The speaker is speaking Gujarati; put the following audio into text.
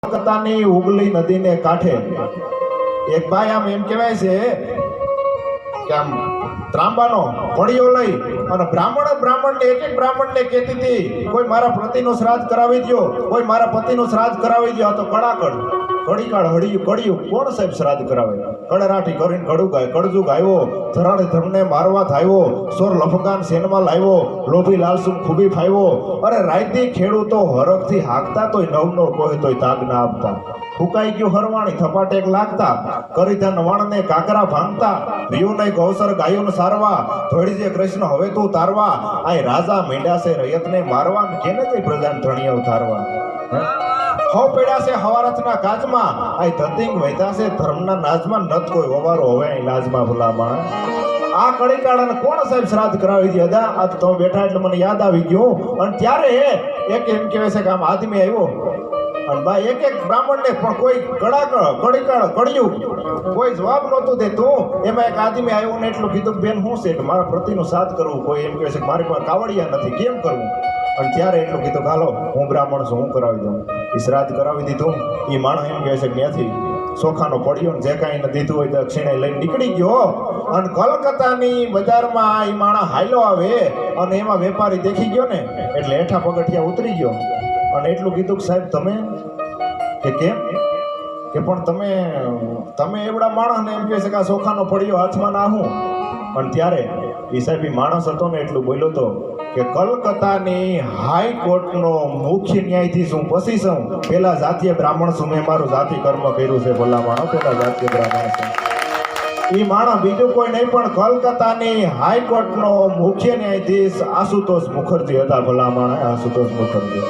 કલકત્તાની ઉગલી નદીને કાંઠે એક ભાઈ આમ એમ કહેવાય છે કે આમ ત્રાંબાનો પડિયો લઈ અને બ્રાહ્મણને એક બ્રાહ્મણને કહેતી હતી, કોઈ મારા પતિનું શ્રાદ્ધ કરાવી દો, કોઈ મારા પતિનું શ્રાદ્ધ કરાવી દો. આ તો કડાકડ કડીકાળ હળિયું કડિયું કોણ સાહેબ શ્રાદ્ધ કરાવે? કડરાઠી કરીને કડું ગાય, કડજુગ આવ્યો, ધરાડે ધરને મારવા થાયો, સોર લફગાન સેનમાં લાવ્યો, લોભી લાલસુમ ખૂબી ફાવ્યો. અરે રાયતી ખેડૂતો હરખથી હાંકતા તોય નવનો કોઈ તોય તાગ ના આપતા. ફૂકાઈ ગયું હરવાણી થપાટેક લાગતા, કરી ધન વાણને કાકરા ભાંગતા, રિયુને ગૌસર ગાયોને સારવા, ધોળી જે કૃષ્ણ હવે તું તારવા. આય રાજા મીંડા છે રયતને મારવા, કેને કઈ પ્રજાને ધણીઓ ઉતારવા. હવ પડ્યા છે હવારથના કાજમાં, આય ધતિંગ વૈધા છે ધર્મના નાજમાં, નત કોઈ વવારો હવે અહીં લાજમાં ભલામણ. આ કડીકાળાને કોણ સાહેબ શ્રાદ્ધ કરાવી દે? અદા આ તો તમે બેઠા એટલે મને યાદ આવી ગયું. અને ત્યારે એક એમ કહેવાય છે કે આમ આદમી આવ્યો અને ભાઈ એક બ્રાહ્મણને પણ કોઈ કડીકાળ કડિયું કોઈ જવાબ નહોતું દેતું. એમાં એક આદમી આવ્યો ને એટલું કીધું, બેન શું છે કે મારા પ્રતિનું શ્રાદ્ધ કરવું? કોઈ એમ કહે છે કે મારી પાસે કાવડિયા નથી, કેમ કરવું? અને ત્યારે એટલું કીધું, હાલો હું બ્રાહ્મણ છું, હું કરાવી દઉં. એ શ્રાદ્ધ કરાવી દીધું. એ માણસ એમ કહે છે કે ત્યાંથી ચોખાનો પડ્યો ને જે કાંઈ ને દીધું હોય દક્ષિણે લઈને નીકળી ગયો. અને કલકત્તાની બજારમાં એ માણસ હાલ્યો આવે અને એમાં વેપારી દેખી ગયો ને એટલે હેઠા પગથિયા ઉતરી ગયો અને એટલું કીધું કે સાહેબ તમે કે કેમ કે પણ તમે એવડા માણસને એમ કહે છે કે આ ચોખાનો પડ્યો હાથમાં ના હું. અને ત્યારે એ સાહેબ એ માણસ હતો ને એટલું બોલ્યો હતો કે કલકત્તાની હાઈકોર્ટનો મુખ્ય ન્યાયાધીશ હું પછી છું, પેલા જાતીય બ્રાહ્મણ છું, મેં મારું જાતિ કર્મ કર્યું છે. ભલા માણસ પેલા જાતીય બ્રાહ્મણ છે. એ માણસ બીજું કોઈ નહીં પણ કલકત્તાની હાઈકોર્ટનો મુખ્ય ન્યાયાધીશ આશુતોષ મુખર્જી હતા. ભલા માણસ આશુતોષ મુખર્જી.